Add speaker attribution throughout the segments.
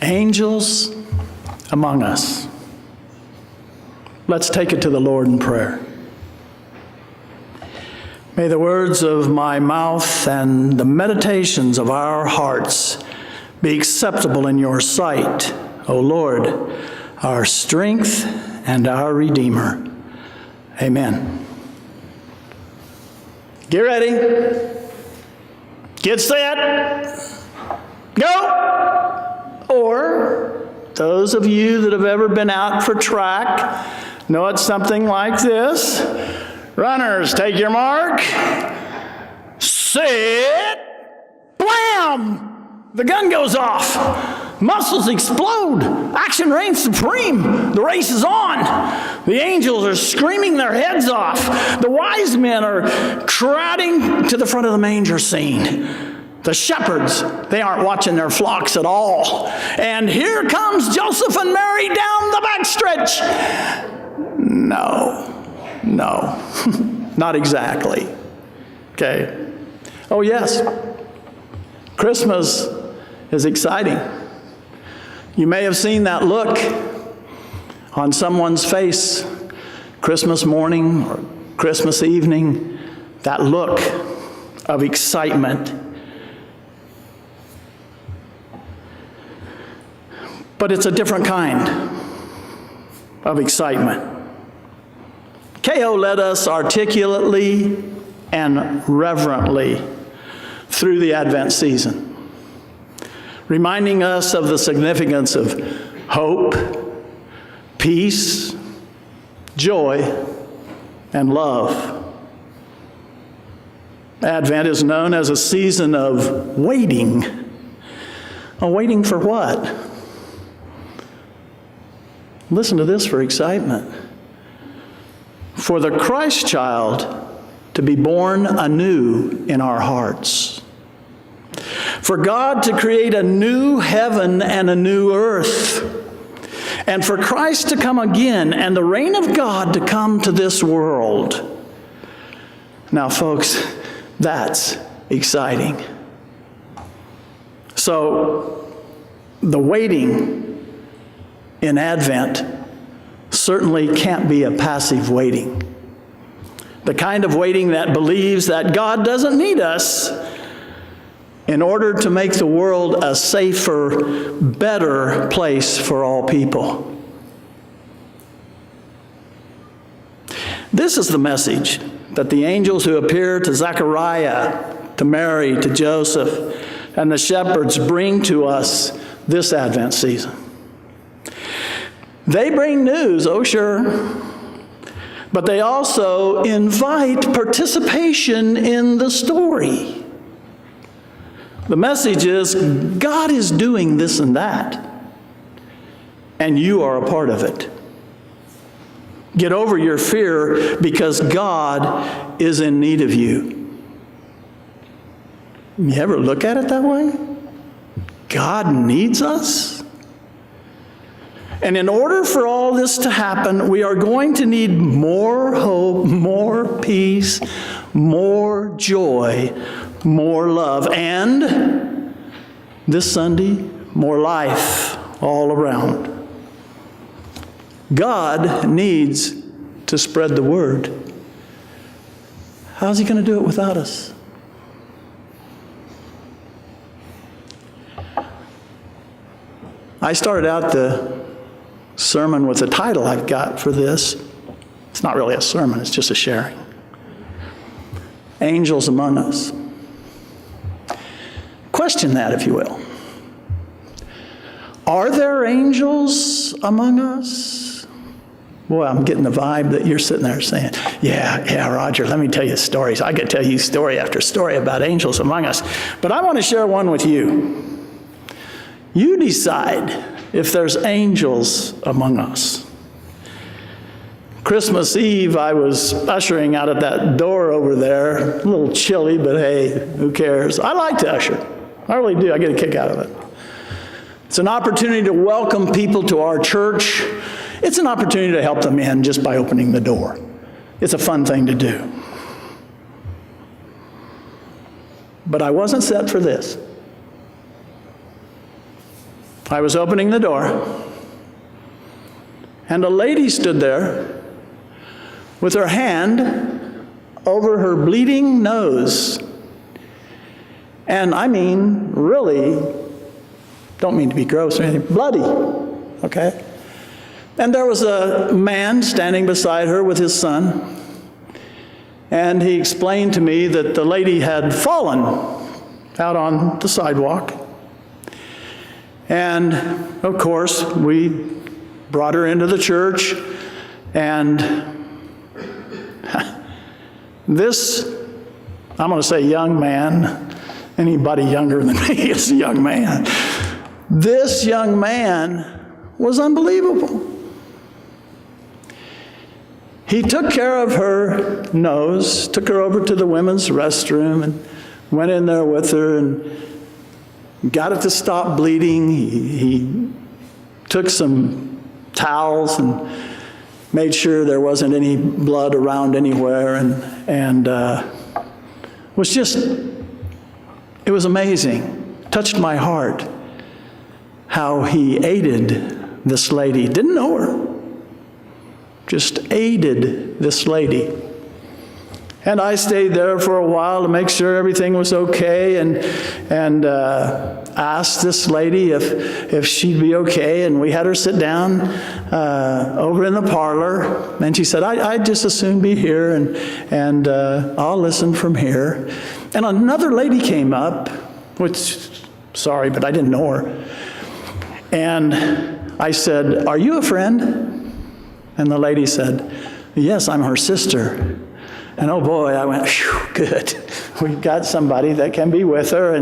Speaker 1: Angels among us. Let's take it to the Lord in prayer. May the words of my mouth and the meditations of our hearts be acceptable in your sight, O Lord, our strength and our Redeemer. Amen. Get ready. Get set. Go. Or those of you that have ever been out for track know it's something like this. Runners, take your mark. Set. Blam! The gun goes off. Muscles explode. Action reigns supreme. The race is on. The angels are screaming their heads off. The wise men are crowding to the front of the manger scene. The shepherds, they aren't watching their flocks at all. And here comes Joseph and Mary down the backstretch. No, not exactly. Okay. Oh, yes. Christmas is exciting. You may have seen that look on someone's face Christmas morning or Christmas evening, that look of excitement. But it's a different kind of excitement. K.O. led us articulately and reverently through the Advent season, reminding us of the significance of hope, peace, joy, and love. Advent is known as a season of waiting. Waiting for what? Listen to this for excitement. For the Christ child to be born anew in our hearts. For God to create a new heaven and a new earth. And for Christ to come again and the reign of God to come to this world. Now, folks, that's exciting. So, the waiting in Advent certainly can't be a passive waiting. The kind of waiting that believes that God doesn't need us in order to make the world a safer, better place for all people. This is the message that the angels who appear to Zechariah, to Mary, to Joseph, and the shepherds bring to us this Advent season. They bring news, oh sure, but they also invite participation in the story. The message is, God is doing this and that, and you are a part of it. Get over your fear because God is in need of you. You ever look at it that way? God needs us? And in order for all this to happen, we are going to need more hope, more peace, more joy, more love, and this Sunday, more life all around. God needs to spread the word. How's he going to do it without us? I started out the sermon with a title I've got for this. It's not really a sermon, it's just a sharing. Angels among us. Question that, if you will. Are there angels among us? Boy, I'm getting the vibe that you're sitting there saying, yeah, Roger, let me tell you stories. I could tell you story after story about angels among us. But I want to share one with you. You decide if there's angels among us. Christmas Eve, I was ushering out at that door over there. A little chilly, but hey, who cares? I like to usher. I really do. I get a kick out of it. It's an opportunity to welcome people to our church. It's an opportunity to help them in just by opening the door. It's a fun thing to do. But I wasn't set for this. I was opening the door, and a lady stood there with her hand over her bleeding nose. And I mean, really, don't mean to be gross or anything, bloody, okay? And there was a man standing beside her with his son, and he explained to me that the lady had fallen out on the sidewalk. And of course, we brought her into the church, and this, I'm going to say young man, anybody younger than me is a young man. This young man was unbelievable. He took care of her nose, took her over to the women's restroom, and went in there with her and got it to stop bleeding. He took some towels and made sure there wasn't any blood around anywhere, and was just, it was amazing. Touched my heart how he aided this lady. Didn't know her, just aided this lady. And I stayed there for a while to make sure everything was okay, and asked this lady if she'd be okay. And we had her sit down over in the parlor, and she said, I'd just as soon be here, and I'll listen from here. And another lady came up, which, sorry, but I didn't know her. And I said, are you a friend? And the lady said, yes, I'm her sister. And oh boy, I went, phew, good. We've got somebody that can be with her,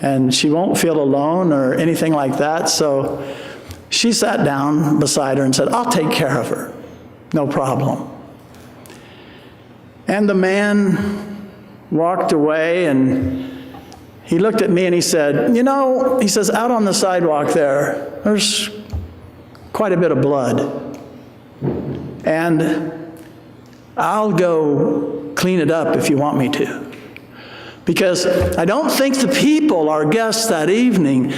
Speaker 1: and she won't feel alone or anything like that. So she sat down beside her and said, I'll take care of her. No problem. And the man walked away, and he looked at me and he said, you know, he says, out on the sidewalk there's quite a bit of blood. And I'll go clean it up if you want me to. Because I don't think the people, our guests that evening,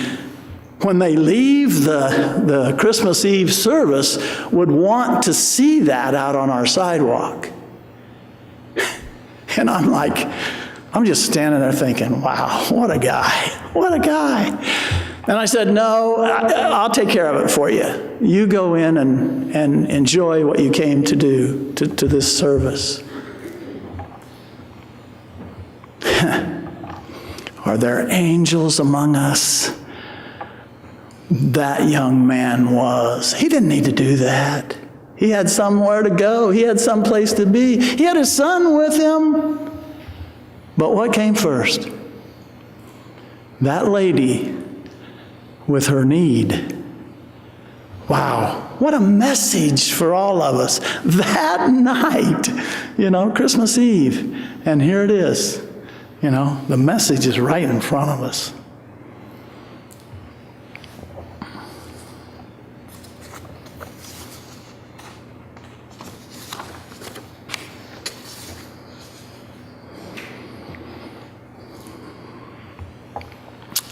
Speaker 1: when they leave the Christmas Eve service, would want to see that out on our sidewalk. And I'm just standing there thinking, wow, what a guy, what a guy. And I said, no, I'll take care of it for you. You go in and enjoy what you came to do to this service. Are there angels among us? That young man was. He didn't need to do that. He had somewhere to go. He had some place to be. He had his son with him. But what came first? That lady with her need. Wow, what a message for all of us. That night, Christmas Eve, and here it is. The message is right in front of us.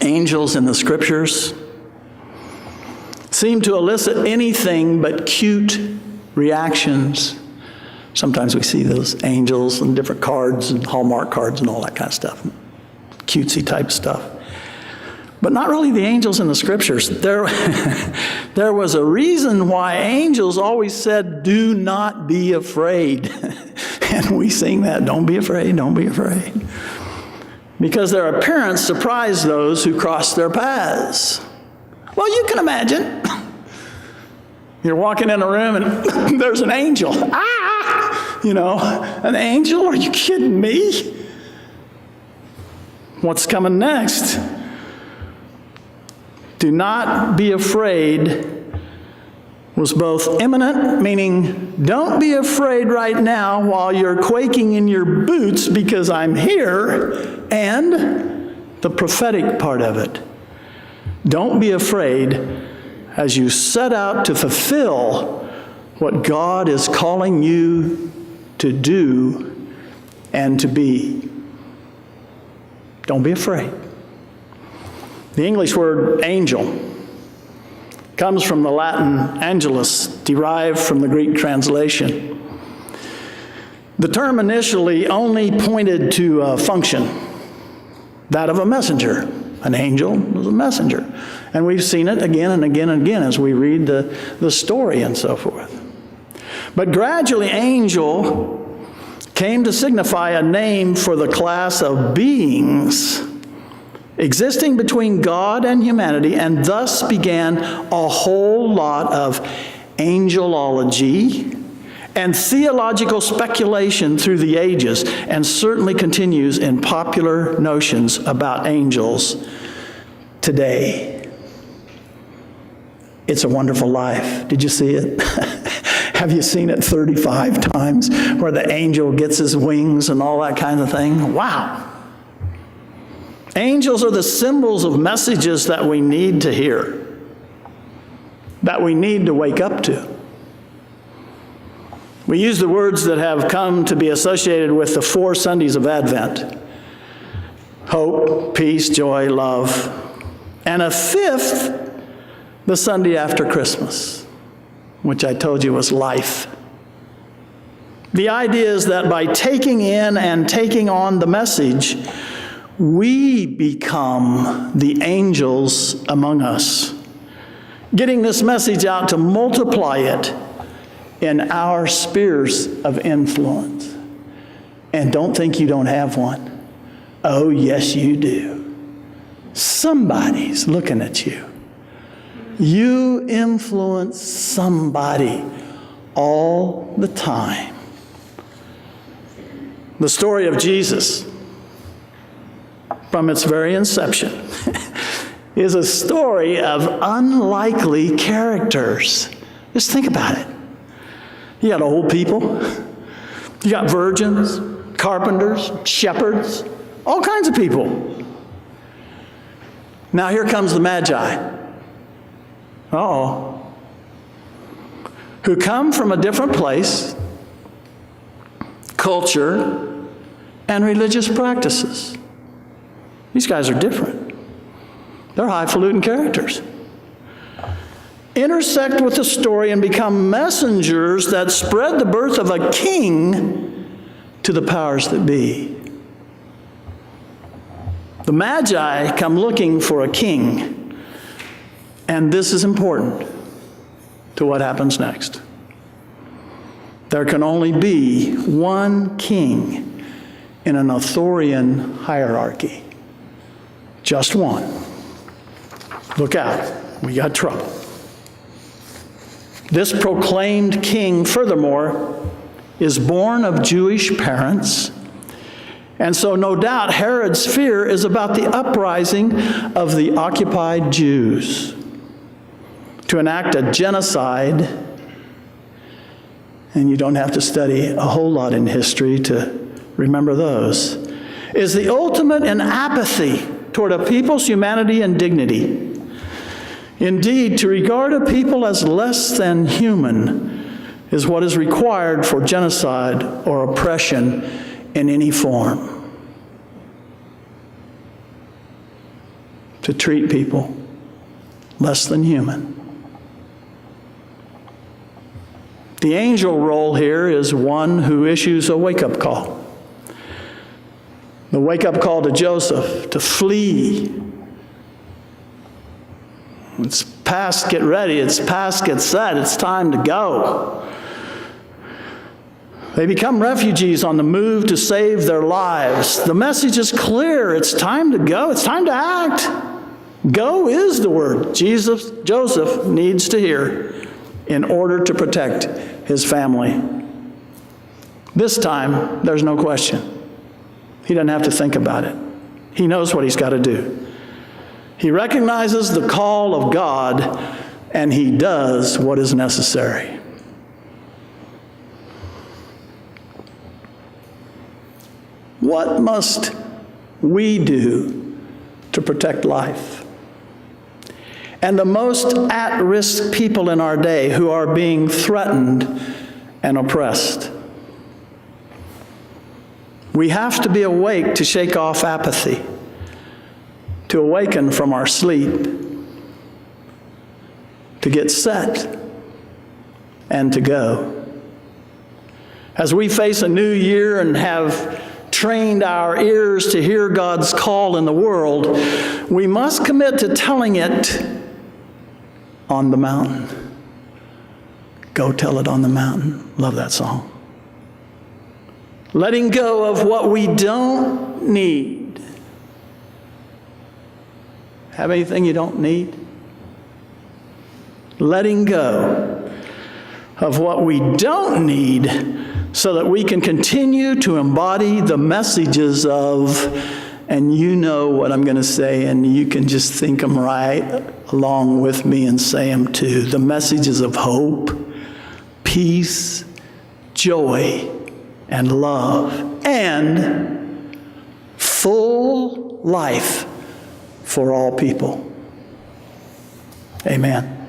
Speaker 1: Angels in the scriptures seem to elicit anything but cute reactions. Sometimes we see those angels and different cards and Hallmark cards and all that kind of stuff, cutesy type stuff. But not really the angels in the scriptures. There was a reason why angels always said, do not be afraid. And we sing that, don't be afraid, don't be afraid. Because their appearance surprised those who crossed their paths. Well, you can imagine. You're walking in a room and there's an angel. An angel? Are you kidding me? What's coming next? Do not be afraid was both imminent, meaning don't be afraid right now while you're quaking in your boots because I'm here, and the prophetic part of it. Don't be afraid as you set out to fulfill what God is calling you to do and to be. Don't be afraid. The English word angel Comes from the Latin angelus, derived from the Greek translation. The term initially only pointed to a function, that of a messenger. An angel was a messenger. And we've seen it again and again and again as we read the story and so forth. But gradually, angel came to signify a name for the class of beings existing between God and humanity, and thus began a whole lot of angelology and theological speculation through the ages, and certainly continues in popular notions about angels today. It's a Wonderful Life. Did you see it? Have you seen it 35 times where the angel gets his wings and all that kind of thing? Wow. Angels are the symbols of messages that we need to hear, that we need to wake up to. We use the words that have come to be associated with the 4 Sundays of Advent: hope, peace, joy, love, and a 5th, the Sunday after Christmas, which I told you was life. The idea is that by taking in and taking on the message, we become the angels among us, getting this message out to multiply it in our spheres of influence. And don't think you don't have one. Oh, yes, you do. Somebody's looking at you. You influence somebody all the time. The story of Jesus, from its very inception, is a story of unlikely characters. Just think about it. You got old people, you got virgins, carpenters, shepherds, all kinds of people. Now here comes the Magi. Who come from a different place, culture, and religious practices. These guys are different. They're highfalutin characters. Intersect with the story and become messengers that spread the birth of a king to the powers that be. The Magi come looking for a king, and this is important to what happens next. There can only be one king in an Arthurian hierarchy. Just one. Look out, we got trouble. This proclaimed king, furthermore, is born of Jewish parents, and so no doubt Herod's fear is about the uprising of the occupied Jews to enact a genocide. And you don't have to study a whole lot in history to remember those, is the ultimate in apathy toward a people's humanity and dignity. Indeed, to regard a people as less than human is what is required for genocide or oppression in any form. To treat people less than human. The angel role here is one who issues a wake-up call. The wake-up call to Joseph to flee. It's past, get ready. It's past, get set. It's time to go. They become refugees on the move to save their lives. The message is clear. It's time to go. It's time to act. Go is the word Joseph needs to hear in order to protect his family. This time, there's no question. He doesn't have to think about it. He knows what he's got to do. He recognizes the call of God, and he does what is necessary. What must we do to protect life? And the most at-risk people in our day who are being threatened and oppressed. We have to be awake to shake off apathy, to awaken from our sleep, to get set and to go. As we face a new year and have trained our ears to hear God's call in the world, we must commit to telling it on the mountain. Go tell it on the mountain. Love that song. Letting go of what we don't need. Have anything you don't need? Letting go of what we don't need so that we can continue to embody the messages of, and you know what I'm going to say, and you can just think them right along with me and say them too. The messages of hope, peace, joy, and love, and full life for all people. Amen.